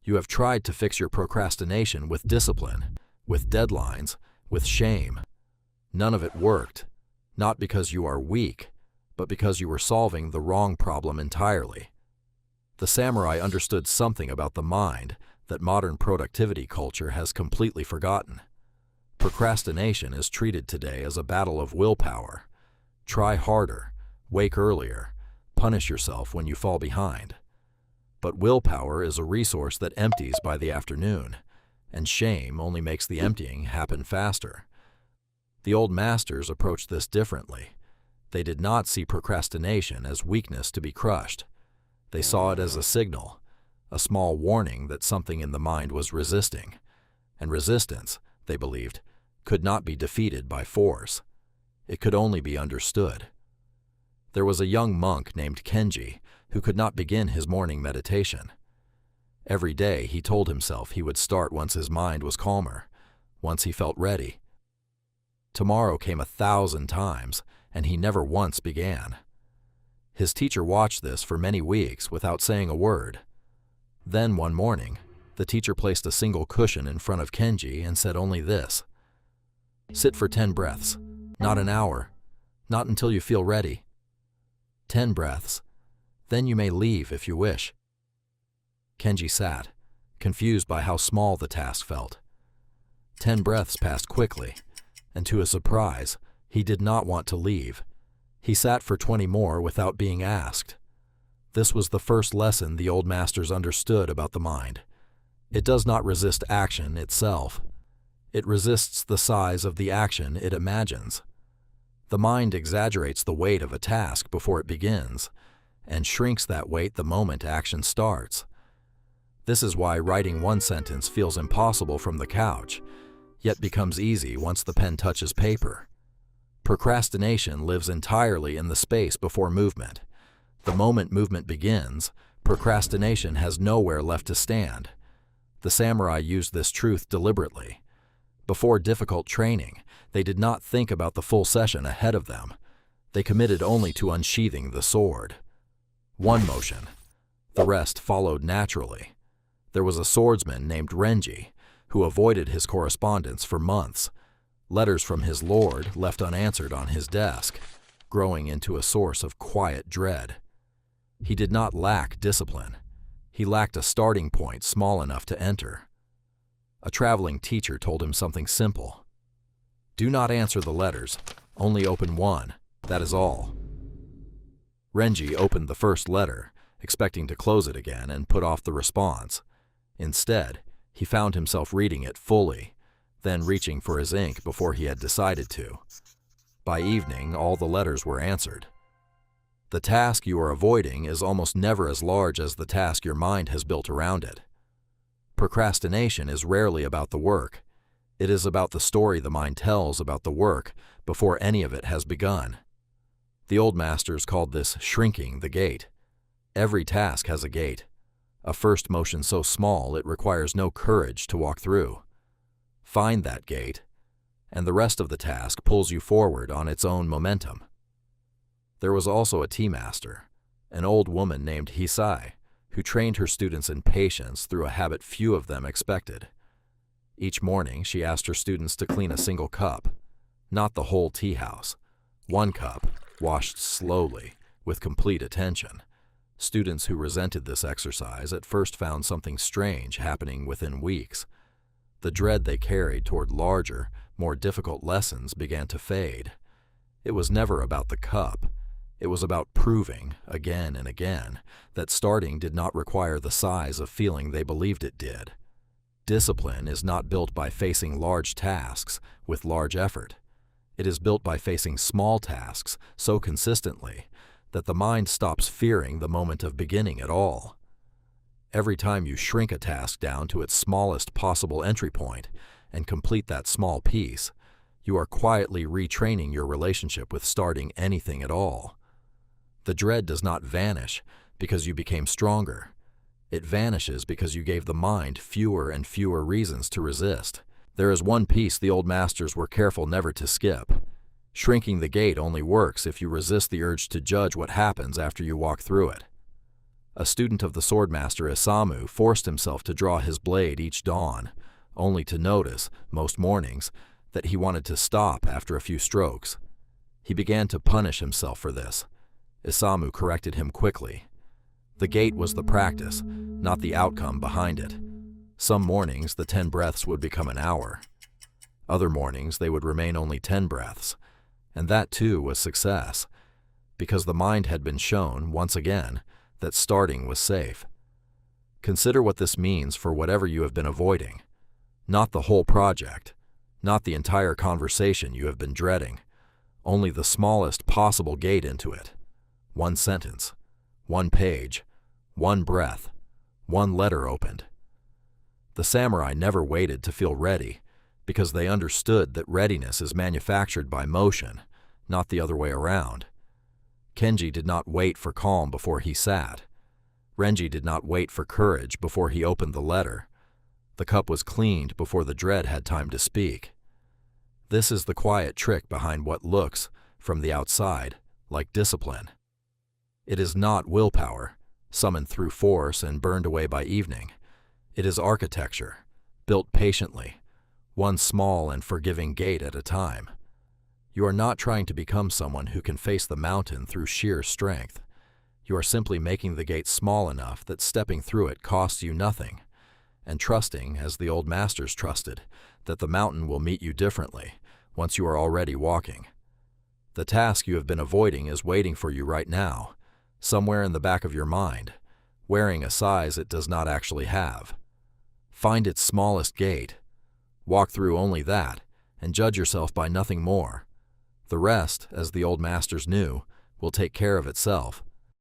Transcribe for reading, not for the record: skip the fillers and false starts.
You have tried to fix your procrastination with discipline, with deadlines, with shame. None of it worked, not because you are weak, but because you were solving the wrong problem entirely. The samurai understood something about the mind that modern productivity culture has completely forgotten. Procrastination is treated today as a battle of willpower. Try harder, wake earlier, punish yourself when you fall behind. But willpower is a resource that empties by the afternoon, and shame only makes the emptying happen faster. The old masters approached this differently. They did not see procrastination as weakness to be crushed. They saw it as a signal, a small warning that something in the mind was resisting. And resistance, they believed, could not be defeated by force. It could only be understood. There was a young monk named Kenji who could not begin his morning meditation. Every day he told himself he would start once his mind was calmer, once he felt ready. Tomorrow came 1,000 times, and he never once began. His teacher watched this for many weeks without saying a word. Then one morning, the teacher placed a single cushion in front of Kenji and said only this: "Sit for 10 breaths, not an hour, not until you feel ready. 10 breaths, then you may leave if you wish." Kenji sat, confused by how small the task felt. 10 breaths passed quickly, and to his surprise, he did not want to leave. He sat for 20 more without being asked. This was the first lesson the old masters understood about the mind. It does not resist action itself. It resists the size of the action it imagines. The mind exaggerates the weight of a task before it begins, and shrinks that weight the moment action starts. This is why writing one sentence feels impossible from the couch, yet becomes easy once the pen touches paper. Procrastination lives entirely in the space before movement. The moment movement begins, procrastination has nowhere left to stand. The samurai used this truth deliberately. Before difficult training, they did not think about the full session ahead of them. They committed only to unsheathing the sword. One motion. The rest followed naturally. There was a swordsman named Renji, who avoided his correspondence for months. Letters from his lord left unanswered on his desk, growing into a source of quiet dread. He did not lack discipline. He lacked a starting point small enough to enter. A traveling teacher told him something simple. "Do not answer the letters, only open one, that is all." Renji opened the first letter, expecting to close it again and put off the response. Instead, he found himself reading it fully, then reaching for his ink before he had decided to. By evening, all the letters were answered. The task you are avoiding is almost never as large as the task your mind has built around it. Procrastination is rarely about the work. It is about the story the mind tells about the work before any of it has begun. The old masters called this shrinking the gate. Every task has a gate, a first motion so small it requires no courage to walk through. Find that gate, and the rest of the task pulls you forward on its own momentum. There was also a tea master, an old woman named Hisae, who trained her students in patience through a habit few of them expected. Each morning, she asked her students to clean a single cup, not the whole tea house. One cup, washed slowly, with complete attention. Students who resented this exercise at first found something strange happening within weeks. The dread they carried toward larger, more difficult lessons began to fade. It was never about the cup. It was about proving, again and again, that starting did not require the size of feeling they believed it did. Discipline is not built by facing large tasks with large effort. It is built by facing small tasks so consistently that the mind stops fearing the moment of beginning at all. Every time you shrink a task down to its smallest possible entry point and complete that small piece, you are quietly retraining your relationship with starting anything at all. The dread does not vanish because you became stronger. It vanishes because you gave the mind fewer and fewer reasons to resist. There is one piece the old masters were careful never to skip. Shrinking the gate only works if you resist the urge to judge what happens after you walk through it. A student of the swordmaster Hisae forced himself to draw his blade each dawn, only to notice, most mornings, that he wanted to stop after a few strokes. He began to punish himself for this. Hisae corrected him quickly. The gait was the practice, not the outcome behind it. Some mornings the 10 breaths would become an hour. Other mornings they would remain only 10 breaths. And that too was success, because the mind had been shown, once again, that starting was safe. Consider what this means for whatever you have been avoiding. Not the whole project, not the entire conversation you have been dreading, only the smallest possible gate into it. 1 sentence, 1 page, 1 breath, 1 letter opened. The samurai never waited to feel ready, because they understood that readiness is manufactured by motion, not the other way around. Kenji did not wait for calm before he sat. Renji did not wait for courage before he opened the letter. The cup was cleaned before the dread had time to speak. This is the quiet trick behind what looks, from the outside, like discipline. It is not willpower, summoned through force and burned away by evening. It is architecture, built patiently, one small and forgiving gate at a time. You are not trying to become someone who can face the mountain through sheer strength. You are simply making the gate small enough that stepping through it costs you nothing, and trusting, as the old masters trusted, that the mountain will meet you differently once you are already walking. The task you have been avoiding is waiting for you right now, somewhere in the back of your mind, wearing a size it does not actually have. Find its smallest gate, walk through only that, and judge yourself by nothing more. The rest, as the old masters knew, will take care of itself.